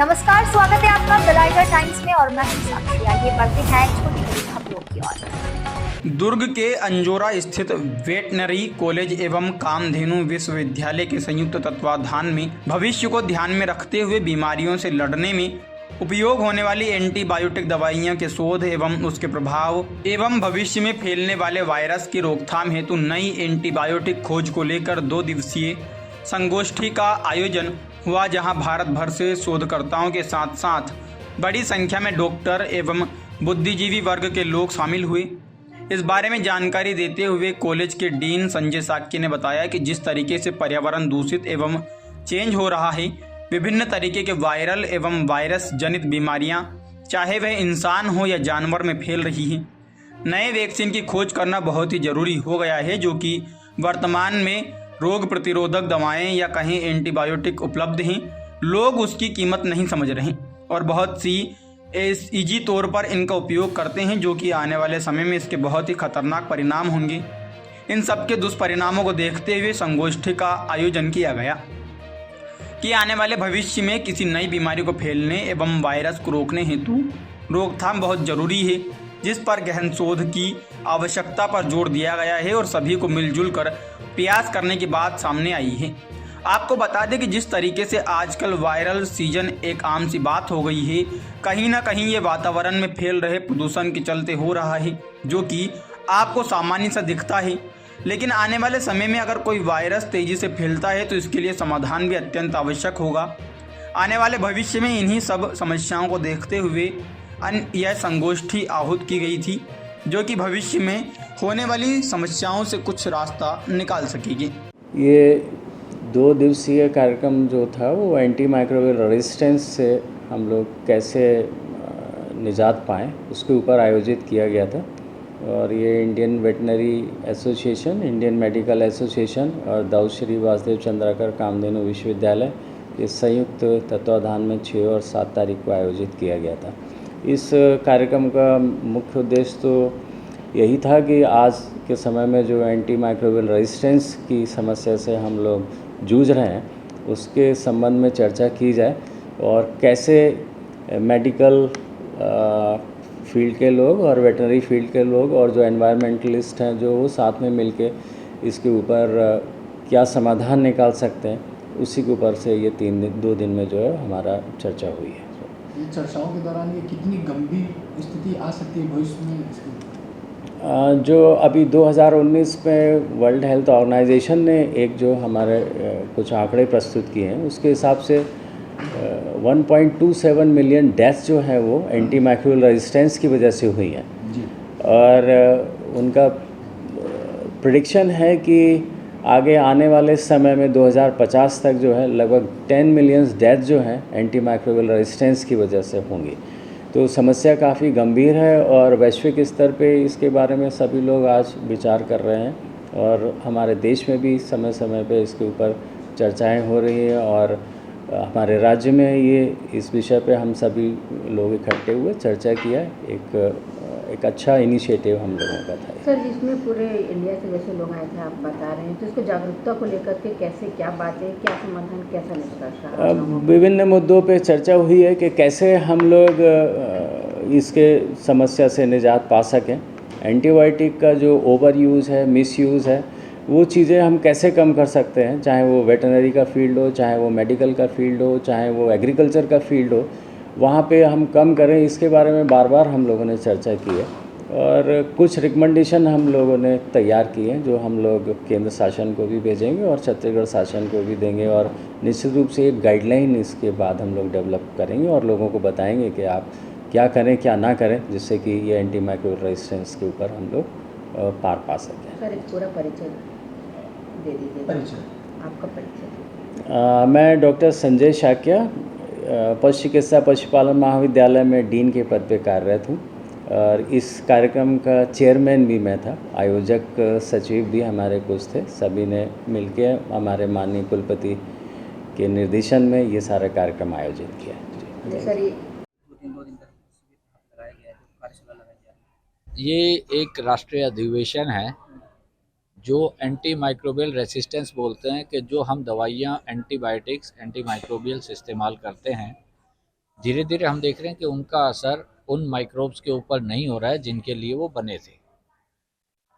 नमस्कार, स्वागत है आपका द राइटर टाइम्स में और मैं हूं साक्षी। आइए बढ़ते हैं छोटी बड़ी खबरों की ओर। दुर्ग के अंजोरा स्थित वेटनरी कॉलेज एवं कामधेनु विश्वविद्यालय के संयुक्त तत्वाधान में भविष्य को ध्यान में रखते हुए बीमारियों से लड़ने में उपयोग होने वाली एंटीबायोटिक दवाइयों के शोध एवं उसके प्रभाव एवं भविष्य में फैलने वाले वायरस की रोकथाम हेतु नई एंटीबायोटिक खोज को लेकर 2 दिवसीय संगोष्ठी का आयोजन हुआ, जहां भारत भर से शोधकर्ताओं के साथ साथ बड़ी संख्या में डॉक्टर एवं बुद्धिजीवी वर्ग के लोग शामिल हुए। इस बारे में जानकारी देते हुए कॉलेज के डीन संजय साक्य ने बताया कि जिस तरीके से पर्यावरण दूषित एवं चेंज हो रहा है, विभिन्न तरीके के वायरल एवं वायरस जनित बीमारियां चाहे वह इंसान हो या जानवर में फैल रही हैं। नए वैक्सीन की खोज करना बहुत ही जरूरी हो गया है, जो कि वर्तमान में रोग प्रतिरोधक दवाएं या कहीं एंटीबायोटिक उपलब्ध हैं। लोग उसकी कीमत नहीं समझ रहे और बहुत सी ईजी तौर पर इनका उपयोग करते हैं, जो कि आने वाले समय में इसके बहुत ही खतरनाक परिणाम होंगे। इन सब के दुष्परिणामों को देखते हुए संगोष्ठी का आयोजन किया गया कि आने वाले भविष्य में किसी नई बीमारी को फैलने एवं वायरस को रोकने हेतु रोकथाम बहुत जरूरी है, जिस पर गहन शोध की आवश्यकता पर जोर दिया गया है और सभी को मिलजुल कर प्रयास करने की बात सामने आई है। आपको बता दें कि जिस तरीके से आजकल वायरल सीजन एक आम सी बात हो गई है, कहीं ना कहीं ये वातावरण में फैल रहे प्रदूषण के चलते हो रहा है, जो कि आपको सामान्य सा दिखता है। लेकिन आने वाले समय में अगर कोई वायरस तेजी से फैलता है तो इसके लिए समाधान भी अत्यंत आवश्यक होगा। आने वाले भविष्य में इन्हीं सब समस्याओं को देखते हुए यह संगोष्ठी आहूत की गई थी, जो कि भविष्य में होने वाली समस्याओं से कुछ रास्ता निकाल सकेगी। ये 2 दिवसीय कार्यक्रम जो था वो एंटी माइक्रोबियल रेजिस्टेंस से हम लोग कैसे निजात पाएँ उसके ऊपर आयोजित किया गया था। और ये Indian veterinary association, Indian medical association और दाऊद श्री वासुदेव चंद्राकर कामधेनु विश्वविद्यालय के संयुक्त तत्वाधान में 6 और 7 तारीख को आयोजित किया गया था। इस कार्यक्रम का मुख्य उद्देश्य तो यही था कि आज के समय में जो एंटी माइक्रोबियल रेजिस्टेंस की समस्या से हम लोग जूझ रहे हैं, उसके संबंध में चर्चा की जाए और कैसे मेडिकल फील्ड के लोग और वेटनरी फील्ड के लोग और जो एनवायरमेंटलिस्ट हैं, जो वो साथ में मिलके इसके ऊपर क्या समाधान निकाल सकते हैं, उसी के ऊपर से ये 2 दिन में जो है हमारा चर्चा हुई है। चर्चाओं के दौरान ये कितनी गंभीर स्थिति आ सकती है भविष्य में इसकी? जो अभी 2019 में वर्ल्ड हेल्थ ऑर्गेनाइजेशन ने एक जो हमारे कुछ आंकड़े प्रस्तुत किए हैं, उसके हिसाब से 1.27 मिलियन डेथ्स जो है वो एंटी माइक्रोबियल रेजिस्टेंस की वजह से हुई हैं। और उनका प्रेडिक्शन है कि आगे आने वाले समय में 2050 तक जो है लगभग 10 मिलियन डेथ जो हैं एंटी माइक्रोबियल रेजिस्टेंस की वजह से होंगी। तो समस्या काफ़ी गंभीर है और वैश्विक स्तर पे इसके बारे में सभी लोग आज विचार कर रहे हैं और हमारे देश में भी समय समय पे इसके ऊपर चर्चाएं हो रही हैं। और हमारे राज्य में ये इस विषय पे हम सभी लोग इकट्ठे हुए चर्चा किया। एक अच्छा इनिशिएटिव हम लोगों का था सर, जिसमें पूरे इंडिया से जैसे लोग आए थे, आप बता रहे हैं, तो इसको जागरूकता को लेकर के कैसे क्या बातें, क्या समाधान, कैसा निष्कर्ष? विभिन्न मुद्दों पे चर्चा हुई है कि कैसे हम लोग इसके समस्या से निजात पा सकें। एंटीबायोटिक का जो ओवर यूज़ है, मिस यूज़ है, वो चीज़ें हम कैसे कम कर सकते हैं, चाहे वो वेटनरी का फील्ड हो, चाहे वो मेडिकल का फील्ड हो, चाहे वो एग्रीकल्चर का फील्ड हो, वहाँ पे हम कम करें। इसके बारे में बार बार हम लोगों ने चर्चा की है और कुछ रिकमेंडेशन हम लोगों ने तैयार किए हैं, जो हम लोग केंद्र शासन को भी भेजेंगे और छत्तीसगढ़ शासन को भी देंगे। और निश्चित रूप से एक गाइडलाइन इसके बाद हम लोग डेवलप करेंगे और लोगों को बताएंगे कि आप क्या करें क्या ना करें, जिससे कि ये एंटी माइक्रोबियल रेजिस्टेंस के ऊपर हम लोग पार पा सकें। सर, एक पूरा परिचय दे दीजिए। परिचय आपका परिचय? मैं डॉक्टर संजय साक्य पशु चिकित्सा पशुपालन महाविद्यालय में डीन के पद पे कार्यरत हूँ और इस कार्यक्रम का चेयरमैन भी मैं था। आयोजक सचिव भी हमारे कुछ थे, सभी ने मिलके हमारे माननीय कुलपति के निर्देशन में ये सारा कार्यक्रम आयोजित किया। सर, ये एक राष्ट्रीय अधिवेशन है जो एंटी माइक्रोबियल रेसिस्टेंस बोलते हैं, कि जो हम दवाइयाँ एंटीबायोटिक्स एंटी माइक्रोबियल्स इस्तेमाल करते हैं धीरे धीरे हम देख रहे हैं कि उनका असर उन माइक्रोब्स के ऊपर नहीं हो रहा है जिनके लिए वो बने थे,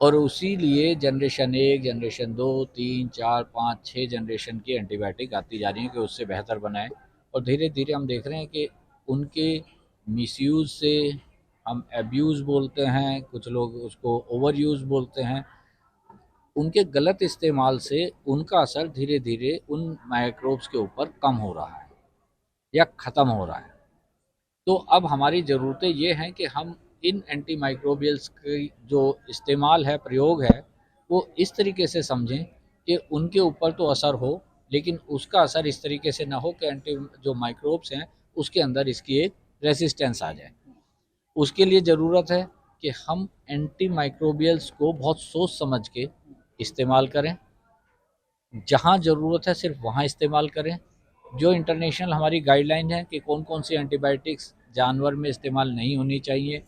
और उसी लिए जनरेशन 1, जनरेशन 2, 3, 4, 5, 6 जनरेशन की एंटीबायोटिक आती जा रही है कि उससे बेहतर बनाएं। और धीरे धीरे हम देख रहे हैं कि उनके मिसयूज़ से, हम एब्यूज़ बोलते हैं, कुछ लोग उसको ओवर यूज़ बोलते हैं, उनके गलत इस्तेमाल से उनका असर धीरे धीरे उन माइक्रोब्स के ऊपर कम हो रहा है या ख़त्म हो रहा है। तो अब हमारी ज़रूरतें ये हैं कि हम इन एंटी माइक्रोबियल्स की जो इस्तेमाल है, प्रयोग है, वो इस तरीके से समझें कि उनके ऊपर तो असर हो, लेकिन उसका असर इस तरीके से ना हो कि एंटी जो माइक्रोब्स हैं उसके अंदर इसकी एक रेसिस्टेंस आ जाए। उसके लिए ज़रूरत है कि हम एंटी माइक्रोबियल्स को बहुत सोच समझ के इस्तेमाल करें, जहाँ ज़रूरत है सिर्फ वहाँ इस्तेमाल करें। जो इंटरनेशनल हमारी गाइडलाइन है कि कौन कौन सी एंटीबायोटिक्स जानवर में इस्तेमाल नहीं होनी चाहिए,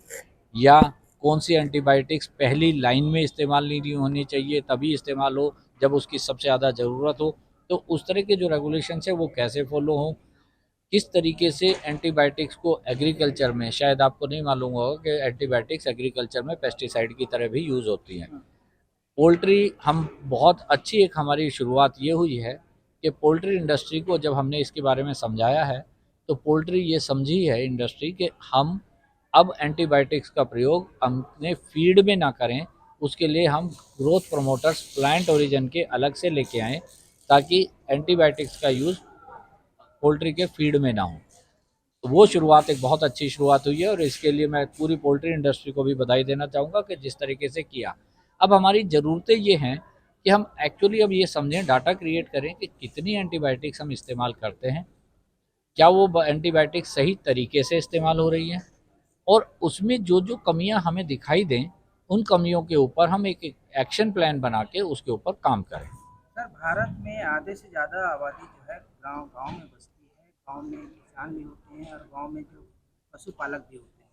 या कौन सी एंटीबायोटिक्स पहली लाइन में इस्तेमाल नहीं होनी चाहिए, तभी इस्तेमाल हो जब उसकी सबसे ज़्यादा ज़रूरत हो, तो उस तरह के जो रेगुलेशंस है वो कैसे फॉलो हों। किस तरीके से एंटीबायोटिक्स को एग्रीकल्चर में, शायद आपको नहीं मालूम होगा कि एंटीबायोटिक्स एग्रीकल्चर में पेस्टिसाइड की तरह भी यूज़ होती हैं। पोल्ट्री, हम बहुत अच्छी एक हमारी शुरुआत ये हुई है कि पोल्ट्री इंडस्ट्री को जब हमने इसके बारे में समझाया है, तो पोल्ट्री ये समझी है इंडस्ट्री कि हम अब एंटीबायोटिक्स का प्रयोग अपने फीड में ना करें, उसके लिए हम ग्रोथ प्रोमोटर्स प्लांट ओरिजिन के अलग से लेके आएँ, ताकि एंटीबायोटिक्स का यूज़ पोल्ट्री के फीड में ना हो। तो वो शुरुआत एक बहुत अच्छी शुरुआत हुई है, और इसके लिए मैं पूरी पोल्ट्री इंडस्ट्री को भी बधाई देना चाहूँगा कि जिस तरीके से किया। अब हमारी ज़रूरतें ये हैं कि हम एक्चुअली अब ये समझें, डाटा क्रिएट करें कि कितनी एंटीबायोटिक्स हम इस्तेमाल करते हैं, क्या वो एंटीबायोटिक्स सही तरीके से इस्तेमाल हो रही हैं, और उसमें जो जो कमियां हमें दिखाई दें, उन कमियों के ऊपर हम एक एक्शन प्लान बना के उसके ऊपर काम करें। सर, भारत में आधे से ज़्यादा आबादी जो है गांव गांव में बसती है। गांव में किसान भी होते हैं और गांव में जो पशुपालक भी होते हैं।